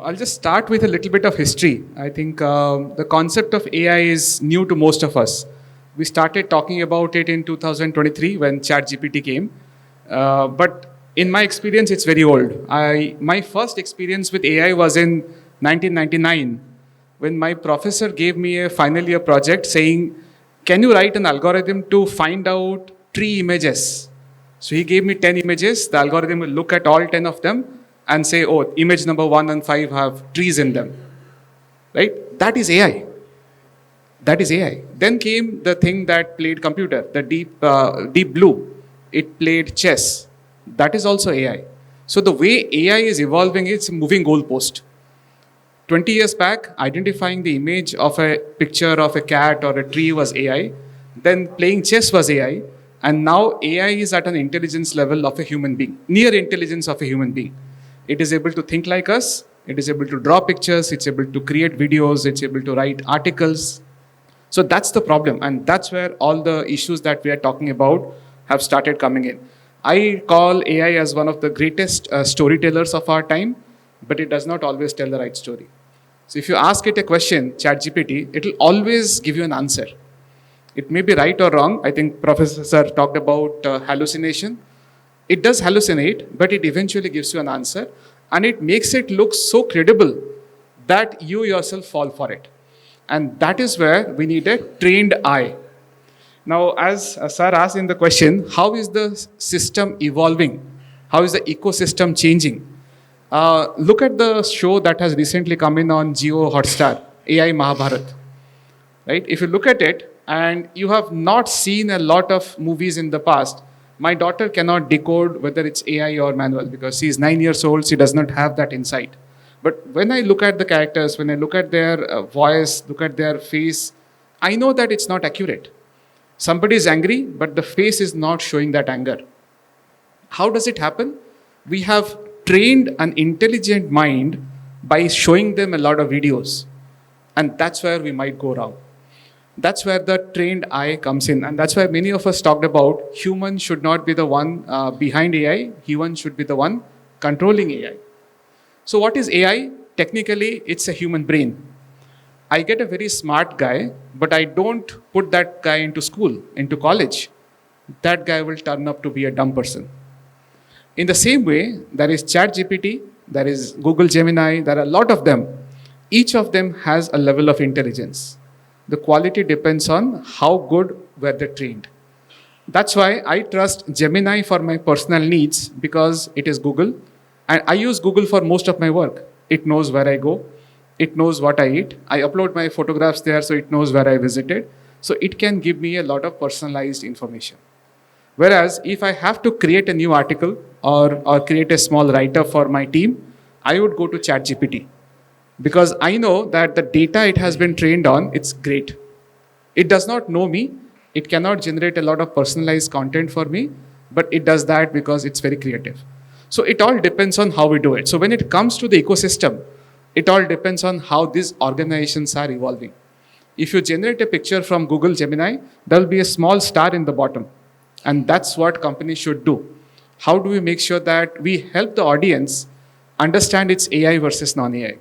I'll just start with a little bit of history. I think the concept of AI is new to most of us. We started talking about it in 2023 when ChatGPT came. But in my experience, it's very old. My first experience with AI was in 1999 when my professor gave me a final year project saying, can you write an algorithm to find out tree images? So he gave me 10 images. The algorithm will look at all 10 of them and say, oh, image number 1 and 5 have trees in them. Right? That is AI. That is AI. Then came the thing that played computer, the deep blue. It played chess. That is also AI. So the way AI is evolving, it's a moving goalpost. 20 years back, identifying the image of a picture of a cat or a tree was AI. Then playing chess was AI. And now AI is at an intelligence level of a human being, near intelligence of a human being. It is able to think like us. It is able to draw pictures. It's able to create videos. It's able to write articles. So that's the problem. And that's where all the issues that we are talking about have started coming in. I call AI as one of the greatest storytellers of our time, but it does not always tell the right story. So if you ask it a question, ChatGPT, it will always give you an answer. It may be right or wrong. I think Professor talked about hallucination. It does hallucinate, but it eventually gives you an answer. And it makes it look so credible that you yourself fall for it. And that is where we need a trained eye. Now, as Sir asked in the question, how is the system evolving? How is the ecosystem changing? Look at the show that has recently come in on Jio Hotstar, AI Mahabharat. Right? If you look at it, and you have not seen a lot of movies in the past, my daughter cannot decode whether it's AI or manual because she is 9 years old, she does not have that insight. But when I look at the characters, when I look at their voice, look at their face, I know that it's not accurate. Somebody is angry, but the face is not showing that anger. How does it happen? We have trained an intelligent mind by showing them a lot of videos. And that's where we might go wrong. That's where the trained eye comes in. And that's why many of us talked about human should not be the one behind AI. Human should be the one controlling AI. So what is AI? Technically, it's a human brain. I get a very smart guy, but I don't put that guy into school, into college. That guy will turn up to be a dumb person. In the same way, there is ChatGPT, there is Google Gemini, there are a lot of them. Each of them has a level of intelligence. The quality depends on how good were they trained. That's why I trust Gemini for my personal needs because it is Google. And I use Google for most of my work. It knows where I go. It knows what I eat. I upload my photographs there so it knows where I visited. So it can give me a lot of personalized information. Whereas if I have to create a new article or create a small write-up for my team, I would go to ChatGPT. Because I know that the data it has been trained on, it's great. It does not know me. It cannot generate a lot of personalized content for me, but it does that because it's very creative. So it all depends on how we do it. So when it comes to the ecosystem, it all depends on how these organizations are evolving. If you generate a picture from Google Gemini, there will be a small star in the bottom. And that's what companies should do. How do we make sure that we help the audience understand it's AI versus non-AI?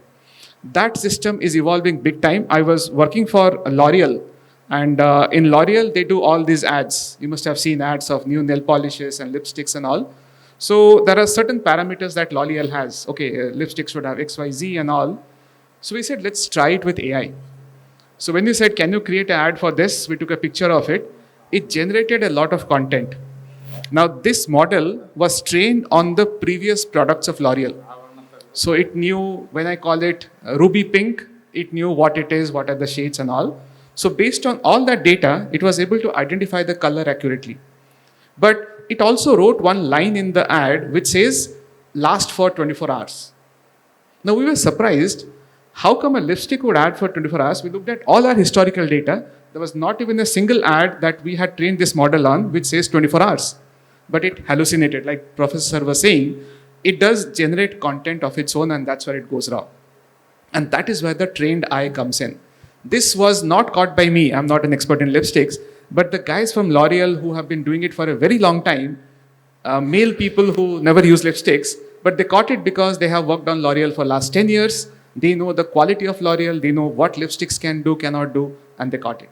That system is evolving big time. I was working for L'Oreal, and in L'Oreal, they do all these ads. You must have seen ads of new nail polishes and lipsticks and all. So there are certain parameters that L'Oreal has. Okay, lipstick should have X, Y, Z and all. So we said, let's try it with AI. So when you said, can you create an ad for this? We took a picture of it. It generated a lot of content. Now this model was trained on the previous products of L'Oreal. So it knew, when I call it ruby pink, it knew what it is, what are the shades and all. So based on all that data, it was able to identify the color accurately. But it also wrote one line in the ad which says, last for 24 hours. Now we were surprised, how come a lipstick would ad for 24 hours? We looked at all our historical data. There was not even a single ad that we had trained this model on which says 24 hours. But it hallucinated, like Professor was saying. It does generate content of its own, and that's where it goes wrong. And that is where the trained eye comes in. This was not caught by me. I'm not an expert in lipsticks, but the guys from L'Oreal who have been doing it for a very long time, male people who never use lipsticks, but they caught it because they have worked on L'Oreal for last 10 years. They know the quality of L'Oreal, they know what lipsticks can do, cannot do, and they caught it.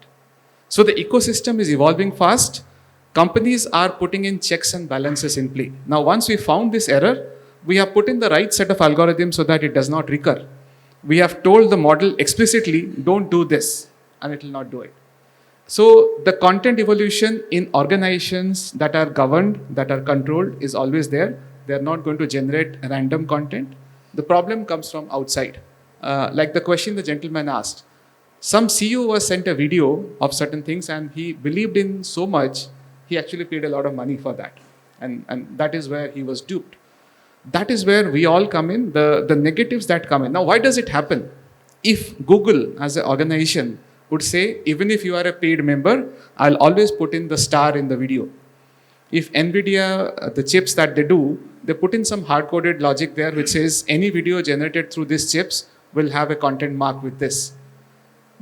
So the ecosystem is evolving fast. Companies are putting in checks and balances in play. Now, once we found this error, we have put in the right set of algorithms so that it does not recur. We have told the model explicitly, don't do this, and it will not do it. So the content evolution in organizations that are governed, that are controlled, is always there. They are not going to generate random content. The problem comes from outside. Like the question the gentleman asked, some CEO was sent a video of certain things and he believed in so much, he actually paid a lot of money for that. And that is where he was duped. That is where we all come in, the negatives that come in. Now, why does it happen? If Google as an organization would say, even if you are a paid member, I'll always put in the star in the video. If NVIDIA, the chips that they do, they put in some hard-coded logic there which says any video generated through these chips will have a content mark with this.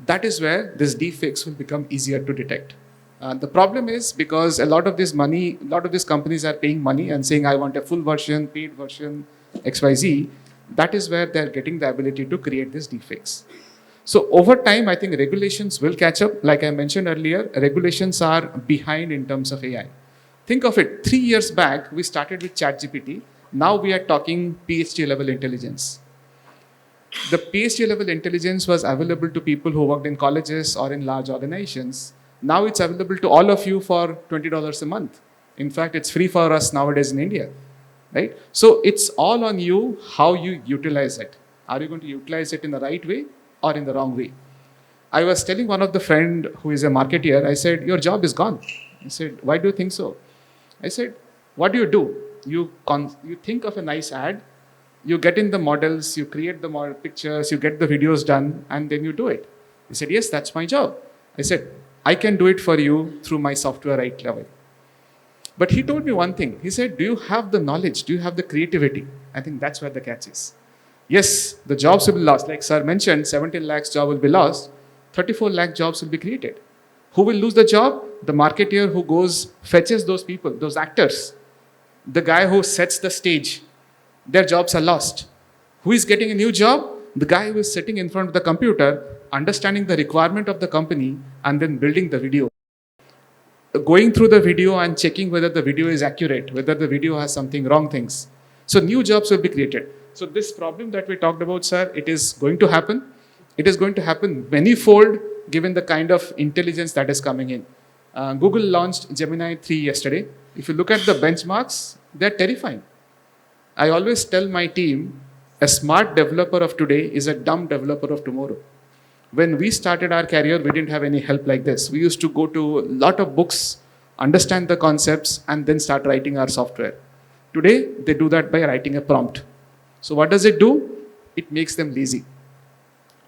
That is where this deepfakes will become easier to detect. The problem is because a lot of this money, a lot of these companies are paying money and saying, I want a full version, paid version, XYZ. That is where they're getting the ability to create these deepfakes. So over time, I think regulations will catch up. Like I mentioned earlier, regulations are behind in terms of AI. Think of it, 3 years back, we started with ChatGPT. Now we are talking PhD level intelligence. The PhD level intelligence was available to people who worked in colleges or in large organizations. Now it's available to all of you for $20 a month. In fact, it's free for us nowadays in India, right? So it's all on you how you utilize it. Are you going to utilize it in the right way or in the wrong way? I was telling one of the friend who is a marketeer, I said, your job is gone. He said, why do you think so? I said, what do? You think of a nice ad, you get in the models, you create the model pictures, you get the videos done, and then you do it. He said, yes, that's my job. I said, I can do it for you through my software right level. But he told me one thing. He said, do you have the knowledge? Do you have the creativity? I think that's where the catch is. Yes, the jobs will be lost. Like sir mentioned, 17 lakhs job will be lost. 34 lakh jobs will be created. Who will lose the job? The marketeer who goes, fetches those people, those actors. The guy who sets the stage. Their jobs are lost. Who is getting a new job? The guy who is sitting in front of the computer, understanding the requirement of the company, and then building the video. Going through the video and checking whether the video is accurate, whether the video has something wrong things. So new jobs will be created. So this problem that we talked about, sir, it is going to happen. It is going to happen many-fold given the kind of intelligence that is coming in. Google launched Gemini 3 yesterday. If you look at the benchmarks, they're terrifying. I always tell my team, a smart developer of today is a dumb developer of tomorrow. When we started our career, we didn't have any help like this. We used to go to a lot of books, understand the concepts, and then start writing our software. Today, they do that by writing a prompt. So what does it do? It makes them lazy.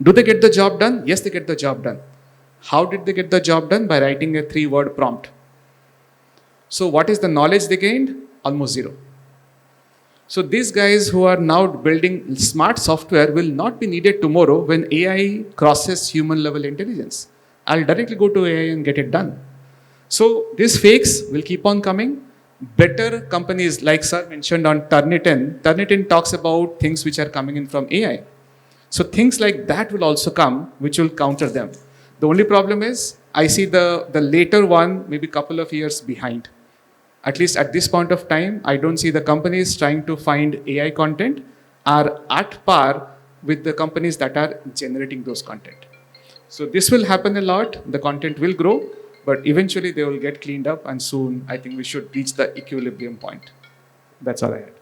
Do they get the job done? Yes, they get the job done. How did they get the job done? By writing a 3-word prompt. So what is the knowledge they gained? Almost zero. So these guys who are now building smart software will not be needed tomorrow when AI crosses human level intelligence. I'll directly go to AI and get it done. So these fakes will keep on coming. Better companies like sir mentioned on Turnitin talks about things which are coming in from AI. So things like that will also come which will counter them. The only problem is I see the later one maybe a couple of years behind. At least at this point of time, I don't see the companies trying to find AI content are at par with the companies that are generating those content. So this will happen a lot. The content will grow, but eventually they will get cleaned up and soon I think we should reach the equilibrium point. That's all I had.